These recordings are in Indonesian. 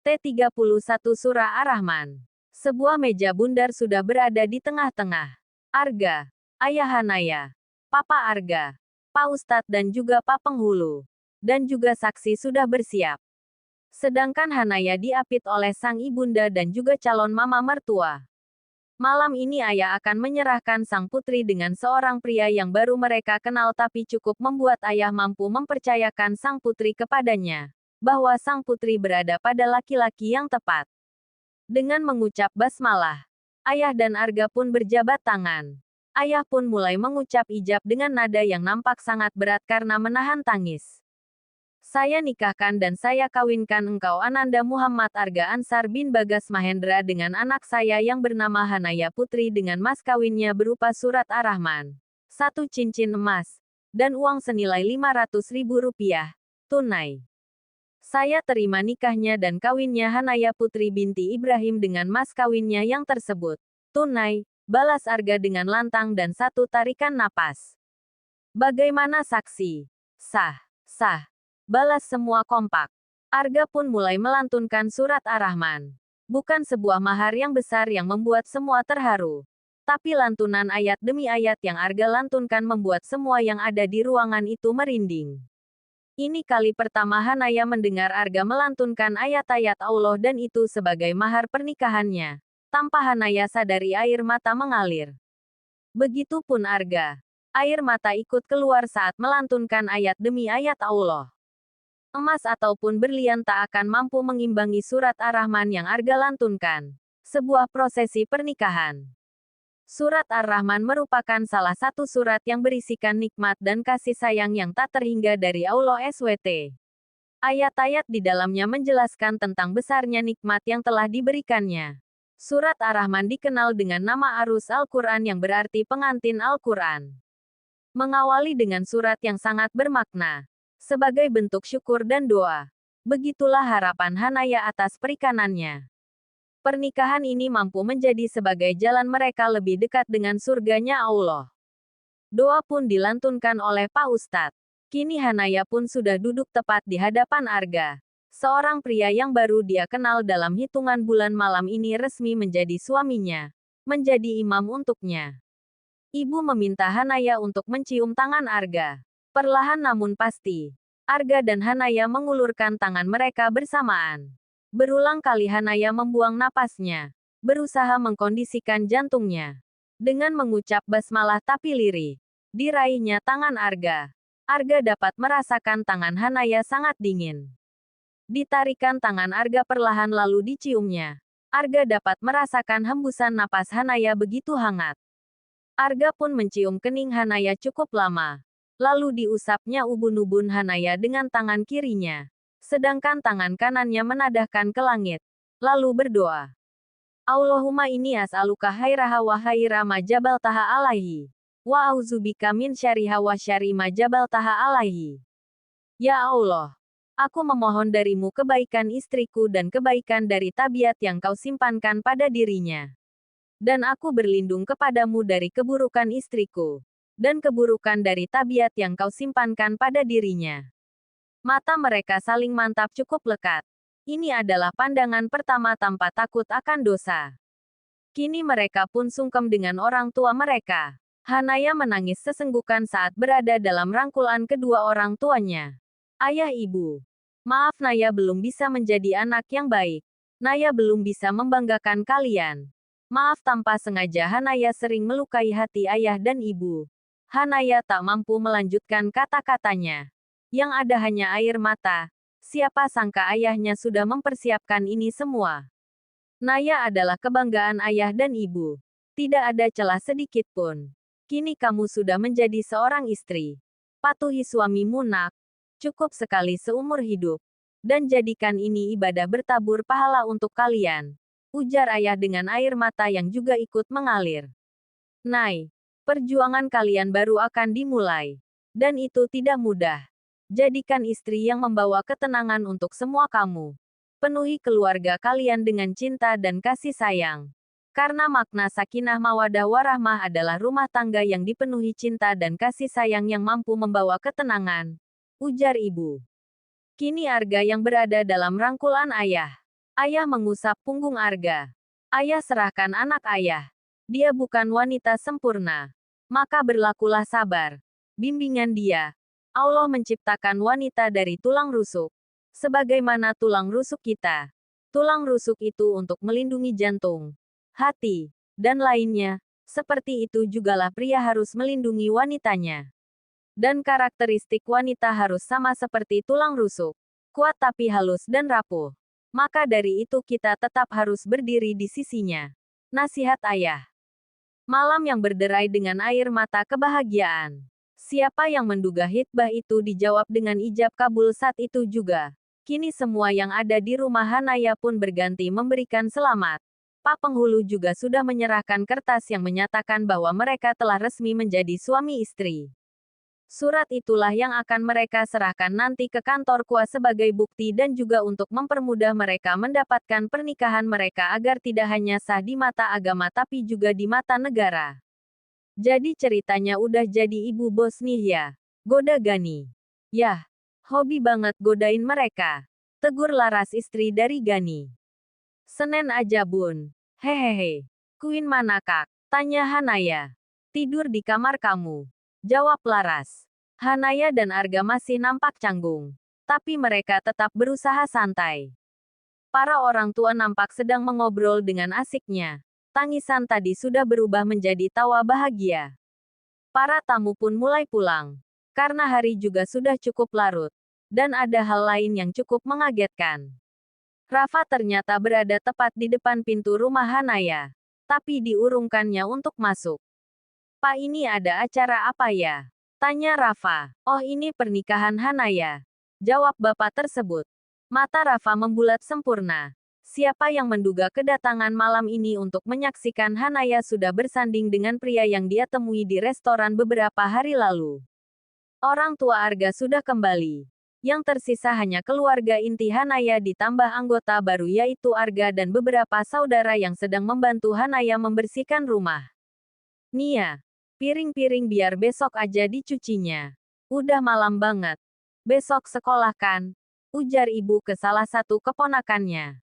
T31 Surah Ar-Rahman. Sebuah meja bundar sudah berada di tengah-tengah. Arga, Ayah Hanaya, Papa Arga, Pak Ustadz dan juga Pak Penghulu. Dan juga saksi sudah bersiap. Sedangkan Hanaya diapit oleh sang ibunda dan juga calon mama mertua. Malam ini ayah akan menyerahkan sang putri dengan seorang pria yang baru mereka kenal tapi cukup membuat ayah mampu mempercayakan sang putri kepadanya. Bahwa sang putri berada pada laki-laki yang tepat. Dengan mengucap basmalah, ayah dan Arga pun berjabat tangan. Ayah pun mulai mengucap ijab dengan nada yang nampak sangat berat karena menahan tangis. Saya nikahkan dan saya kawinkan engkau Ananda Muhammad Arga Ansar bin Bagas Mahendra dengan anak saya yang bernama Hanaya Putri dengan mas kawinnya berupa surat Ar-Rahman, 1 cincin emas, dan uang senilai Rp500.000, tunai. Saya terima nikahnya dan kawinnya Hanaya Putri binti Ibrahim dengan mas kawinnya yang tersebut, tunai, balas Arga dengan lantang dan satu tarikan napas. Bagaimana saksi? Sah, sah. Balas semua kompak. Arga pun mulai melantunkan surat Ar-Rahman. Bukan sebuah mahar yang besar yang membuat semua terharu. Tapi lantunan ayat demi ayat yang Arga lantunkan membuat semua yang ada di ruangan itu merinding. Ini kali pertama Hanaya mendengar Arga melantunkan ayat-ayat Allah dan itu sebagai mahar pernikahannya. Tanpa Hanaya sadari air mata mengalir. Begitupun Arga. Air mata ikut keluar saat melantunkan ayat demi ayat Allah. Emas ataupun berlian tak akan mampu mengimbangi surat Ar-Rahman yang Arga lantunkan. Sebuah prosesi pernikahan. Surat Ar-Rahman merupakan salah satu surat yang berisikan nikmat dan kasih sayang yang tak terhingga dari Allah SWT. Ayat-ayat di dalamnya menjelaskan tentang besarnya nikmat yang telah diberikannya. Surat Ar-Rahman dikenal dengan nama Arus Al-Quran yang berarti pengantin Al-Quran. Mengawali dengan surat yang sangat bermakna. Sebagai bentuk syukur dan doa. Begitulah harapan Hanaya atas perikanannya. Pernikahan ini mampu menjadi sebagai jalan mereka lebih dekat dengan surganya Allah. Doa pun dilantunkan oleh Pak Ustadz. Kini Hanaya pun sudah duduk tepat di hadapan Arga. Seorang pria yang baru dia kenal dalam hitungan bulan malam ini resmi menjadi suaminya. Menjadi imam untuknya. Ibu meminta Hanaya untuk mencium tangan Arga. Perlahan namun pasti, Arga dan Hanaya mengulurkan tangan mereka bersamaan. Berulang kali Hanaya membuang napasnya, berusaha mengkondisikan jantungnya. Dengan mengucap basmalah tapi lirih, diraihnya tangan Arga. Arga dapat merasakan tangan Hanaya sangat dingin. Ditarikan tangan Arga perlahan lalu diciumnya. Arga dapat merasakan hembusan napas Hanaya begitu hangat. Arga pun mencium kening Hanaya cukup lama. Lalu diusapnya ubun-ubun Hanaya dengan tangan kirinya. Sedangkan tangan kanannya menadahkan ke langit. Lalu berdoa. Allahumma inni as'aluka khairaha wa khaira ma jabaltaha alaihi. Wa auzubika min syariha wa syari ma jabaltaha alaihi. Ya Allah. Aku memohon darimu kebaikan istriku dan kebaikan dari tabiat yang kau simpankan pada dirinya. Dan aku berlindung kepadamu dari keburukan istriku. Dan keburukan dari tabiat yang kau simpankan pada dirinya. Mata mereka saling mantap cukup lekat. Ini adalah pandangan pertama tanpa takut akan dosa. Kini mereka pun sungkem dengan orang tua mereka. Hanaya menangis sesenggukan saat berada dalam rangkulan kedua orang tuanya. Ayah ibu. Maaf Naya belum bisa menjadi anak yang baik. Naya belum bisa membanggakan kalian. Maaf tanpa sengaja Hanaya sering melukai hati ayah dan ibu. Hanaya tak mampu melanjutkan kata-katanya. Yang ada hanya air mata. Siapa sangka ayahnya sudah mempersiapkan ini semua. Naya adalah kebanggaan ayah dan ibu. Tidak ada celah sedikit pun. Kini kamu sudah menjadi seorang istri. Patuhi suamimu nak. Cukup sekali seumur hidup. Dan jadikan ini ibadah bertabur pahala untuk kalian. Ujar ayah dengan air mata yang juga ikut mengalir. Nay. Perjuangan kalian baru akan dimulai. Dan itu tidak mudah. Jadikan istri yang membawa ketenangan untuk semua kamu. Penuhi keluarga kalian dengan cinta dan kasih sayang. Karena makna sakinah mawadah warahmah adalah rumah tangga yang dipenuhi cinta dan kasih sayang yang mampu membawa ketenangan. Ujar ibu. Kini Arga yang berada dalam rangkulan ayah. Ayah mengusap punggung Arga. Ayah, serahkan anak ayah. Dia bukan wanita sempurna. Maka berlakulah sabar. Bimbingan dia. Allah menciptakan wanita dari tulang rusuk. Sebagaimana tulang rusuk kita. Tulang rusuk itu untuk melindungi jantung, hati, dan lainnya. Seperti itu jugalah pria harus melindungi wanitanya. Dan karakteristik wanita harus sama seperti tulang rusuk. Kuat tapi halus dan rapuh. Maka dari itu kita tetap harus berdiri di sisinya. Nasihat ayah. Malam yang berderai dengan air mata kebahagiaan. Siapa yang menduga hitbah itu dijawab dengan ijab kabul saat itu juga. Kini semua yang ada di rumah Hanaya pun berganti memberikan selamat. Pak Penghulu juga sudah menyerahkan kertas yang menyatakan bahwa mereka telah resmi menjadi suami istri. Surat itulah yang akan mereka serahkan nanti ke kantor KUA sebagai bukti dan juga untuk mempermudah mereka mendapatkan pernikahan mereka agar tidak hanya sah di mata agama tapi juga di mata negara. Jadi ceritanya udah jadi ibu bos nih ya. Goda Gani. Yah. Hobi banget godain mereka. Tegur Laras istri dari Gani. Senin aja bun. Hehehe. Queen mana kak? Tanya Hanaya. Tidur di kamar kamu. Jawab Laras. Hanaya dan Arga masih nampak canggung. Tapi mereka tetap berusaha santai. Para orang tua nampak sedang mengobrol dengan asiknya. Tangisan tadi sudah berubah menjadi tawa bahagia. Para tamu pun mulai pulang. Karena hari juga sudah cukup larut. Dan ada hal lain yang cukup mengagetkan. Rafa ternyata berada tepat di depan pintu rumah Hanaya. Tapi diurungkannya untuk masuk. Pak, ini ada acara apa ya? Tanya Rafa. Oh, ini pernikahan Hanaya. Jawab bapak tersebut. Mata Rafa membulat sempurna. Siapa yang menduga kedatangan malam ini untuk menyaksikan Hanaya sudah bersanding dengan pria yang dia temui di restoran beberapa hari lalu. Orang tua Arga sudah kembali. Yang tersisa hanya keluarga inti Hanaya ditambah anggota baru yaitu Arga dan beberapa saudara yang sedang membantu Hanaya membersihkan rumah. Nia, piring-piring biar besok aja dicucinya. Udah malam banget. Besok sekolah kan? Ujar ibu ke salah satu keponakannya.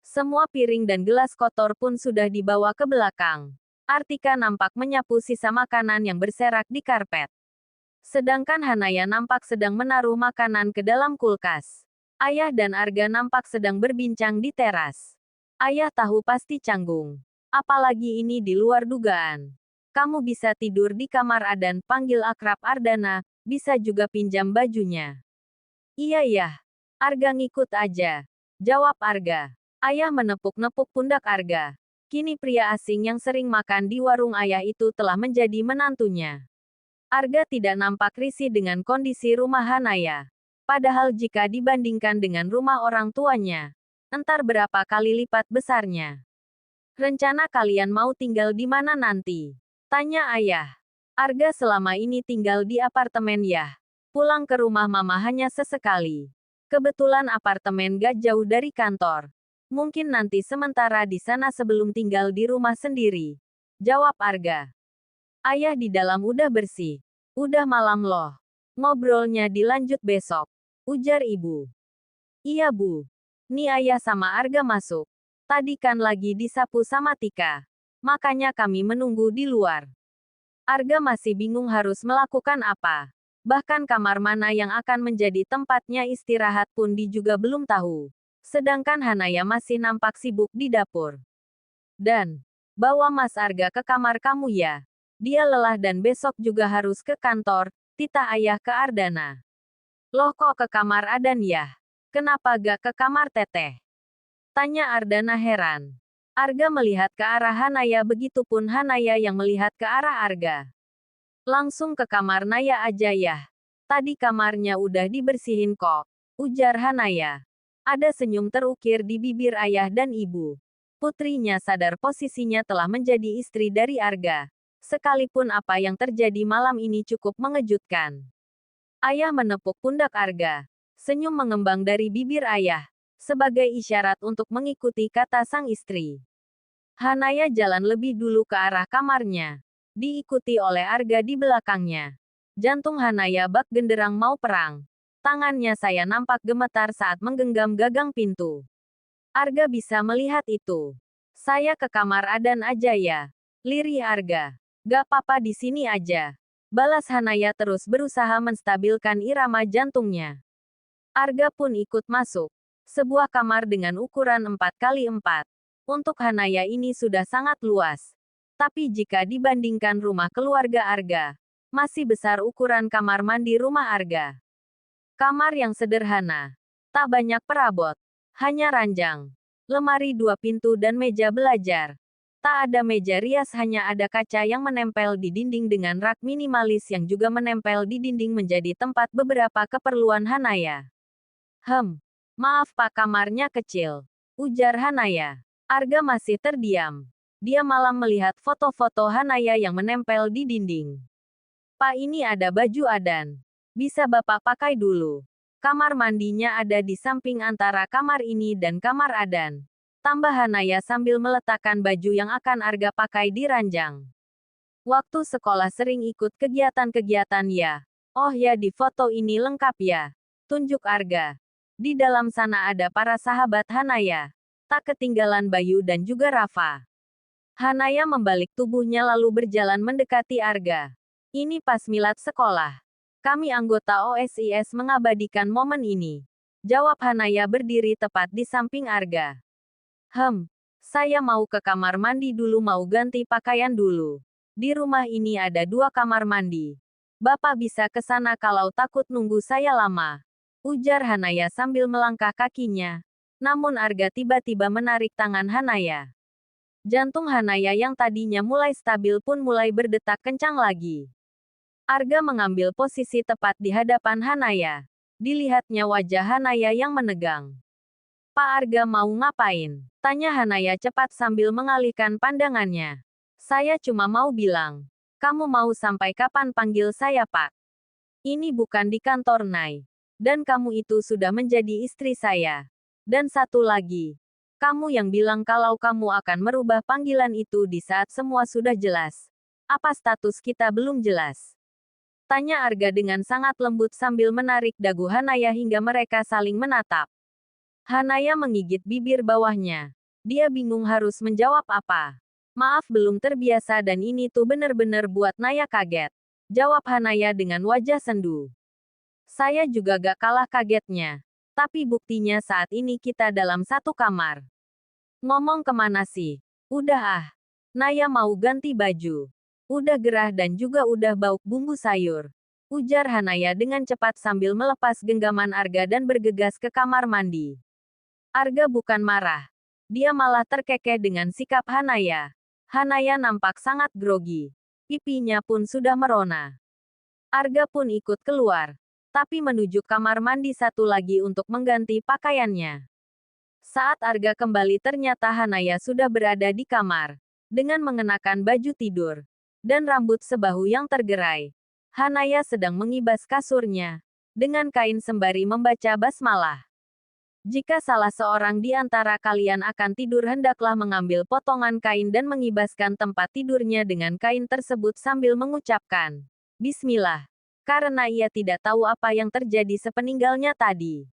Semua piring dan gelas kotor pun sudah dibawa ke belakang. Artika nampak menyapu sisa makanan yang berserak di karpet. Sedangkan Hanaya nampak sedang menaruh makanan ke dalam kulkas. Ayah dan Arga nampak sedang berbincang di teras. Ayah tahu pasti canggung. Apalagi ini di luar dugaan. Kamu bisa tidur di kamar Adan, panggil akrab Ardana, bisa juga pinjam bajunya. Iya ya. Arga ngikut aja. Jawab Arga. Ayah menepuk-nepuk pundak Arga. Kini pria asing yang sering makan di warung ayah itu telah menjadi menantunya. Arga tidak nampak risih dengan kondisi rumah Hanaya. Padahal jika dibandingkan dengan rumah orang tuanya, entar berapa kali lipat besarnya. Rencana kalian mau tinggal di mana nanti? Tanya ayah. Arga selama ini tinggal di apartemen ya. Pulang ke rumah mama hanya sesekali. Kebetulan apartemen gak jauh dari kantor. Mungkin nanti sementara di sana sebelum tinggal di rumah sendiri. Jawab Arga. Ayah di dalam udah bersih. Udah malam loh. Ngobrolnya dilanjut besok. Ujar ibu. Iya bu. Nih ayah sama Arga masuk. Tadi kan lagi disapu sama Tika. Makanya kami menunggu di luar. Arga masih bingung harus melakukan apa. Bahkan kamar mana yang akan menjadi tempatnya istirahat pun dia juga belum tahu. Sedangkan Hanaya masih nampak sibuk di dapur. Dan, bawa Mas Arga ke kamar kamu ya. Dia lelah dan besok juga harus ke kantor, titah ayah ke Ardana. Loh kok ke kamar Adan ya? Kenapa gak ke kamar Teteh? Tanya Ardana heran. Arga melihat ke arah Hanaya begitupun Hanaya yang melihat ke arah Arga. Langsung ke kamar Naya aja ya. Tadi kamarnya udah dibersihin kok. Ujar Hanaya. Ada senyum terukir di bibir ayah dan ibu. Putrinya sadar posisinya telah menjadi istri dari Arga. Sekalipun apa yang terjadi malam ini cukup mengejutkan. Ayah menepuk pundak Arga. Senyum mengembang dari bibir ayah. Sebagai isyarat untuk mengikuti kata sang istri. Hanaya jalan lebih dulu ke arah kamarnya. Diikuti oleh Arga di belakangnya. Jantung Hanaya bak genderang mau perang. Tangannya saya nampak gemetar saat menggenggam gagang pintu. Arga bisa melihat itu. Saya ke kamar Adan aja ya. Lirih Arga. Gak apa-apa di sini aja. Balas Hanaya terus berusaha menstabilkan irama jantungnya. Arga pun ikut masuk. Sebuah kamar dengan ukuran 4x4. Untuk Hanaya ini sudah sangat luas. Tapi jika dibandingkan rumah keluarga Arga, masih besar ukuran kamar mandi rumah Arga. Kamar yang sederhana. Tak banyak perabot. Hanya ranjang, lemari 2 pintu dan meja belajar. Tak ada meja rias, hanya ada kaca yang menempel di dinding dengan rak minimalis yang juga menempel di dinding menjadi tempat beberapa keperluan Hanaya. Maaf Pak, kamarnya kecil, ujar Hanaya. Arga masih terdiam. Dia malam melihat foto-foto Hanaya yang menempel di dinding. Pak, ini ada baju Adan. Bisa Bapak pakai dulu. Kamar mandinya ada di samping antara kamar ini dan kamar Adan. Tambah Hanaya sambil meletakkan baju yang akan Arga pakai di ranjang. Waktu sekolah sering ikut kegiatan-kegiatan ya. Oh ya, di foto ini lengkap ya. Tunjuk Arga. Di dalam sana ada para sahabat Hanaya. Tak ketinggalan Bayu dan juga Rafa. Hanaya membalik tubuhnya lalu berjalan mendekati Arga. Ini pas milad sekolah. Kami anggota OSIS mengabadikan momen ini. Jawab Hanaya berdiri tepat di samping Arga. Saya mau ke kamar mandi dulu, mau ganti pakaian dulu. Di rumah ini ada 2 kamar mandi. Bapak bisa ke sana kalau takut nunggu saya lama. Ujar Hanaya sambil melangkah kakinya. Namun Arga tiba-tiba menarik tangan Hanaya. Jantung Hanaya yang tadinya mulai stabil pun mulai berdetak kencang lagi. Arga mengambil posisi tepat di hadapan Hanaya. Dilihatnya wajah Hanaya yang menegang. Pak, Arga mau ngapain? Tanya Hanaya cepat sambil mengalihkan pandangannya. Saya cuma mau bilang. Kamu mau sampai kapan panggil saya Pak? Ini bukan di kantor Nai. Dan kamu itu sudah menjadi istri saya. Dan satu lagi. Kamu yang bilang kalau kamu akan merubah panggilan itu di saat semua sudah jelas. Apa status kita belum jelas? Tanya Arga dengan sangat lembut sambil menarik dagu Hanaya hingga mereka saling menatap. Hanaya menggigit bibir bawahnya. Dia bingung harus menjawab apa. Maaf, belum terbiasa dan ini tuh bener-bener buat Naya kaget. Jawab Hanaya dengan wajah sendu. Saya juga gak kalah kagetnya. Tapi buktinya saat ini kita dalam satu kamar. Ngomong kemana sih? Udah ah. Naya mau ganti baju. Udah gerah dan juga udah bau bumbu sayur. Ujar Hanaya dengan cepat sambil melepas genggaman Arga dan bergegas ke kamar mandi. Arga bukan marah. Dia malah terkekeh dengan sikap Hanaya. Hanaya nampak sangat grogi. Pipinya pun sudah merona. Arga pun ikut keluar. Tapi menuju kamar mandi satu lagi untuk mengganti pakaiannya. Saat Arga kembali ternyata Hanaya sudah berada di kamar. Dengan mengenakan baju tidur. Dan rambut sebahu yang tergerai. Hanaya sedang mengibas kasurnya. Dengan kain sembari membaca basmalah. Jika salah seorang di antara kalian akan tidur, hendaklah mengambil potongan kain dan mengibaskan tempat tidurnya dengan kain tersebut sambil mengucapkan Bismillah. Karena ia tidak tahu apa yang terjadi sepeninggalnya tadi.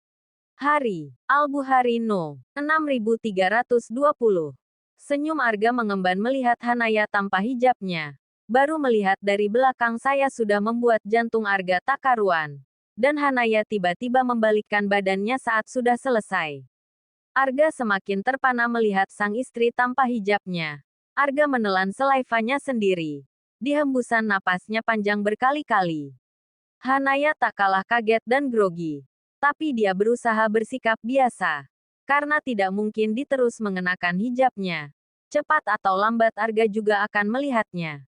Hari, Al-Bukhari No. 6320. Senyum Arga mengemban melihat Hanaya tanpa hijabnya. Baru melihat dari belakang saya sudah membuat jantung Arga tak karuan. Dan Hanaya tiba-tiba membalikkan badannya saat sudah selesai. Arga semakin terpana melihat sang istri tanpa hijabnya. Arga menelan selaivanya sendiri. Di hembusan napasnya panjang berkali-kali. Hanaya tak kalah kaget dan grogi. Tapi dia berusaha bersikap biasa. Karena tidak mungkin diterus mengenakan hijabnya. Cepat atau lambat Arga juga akan melihatnya.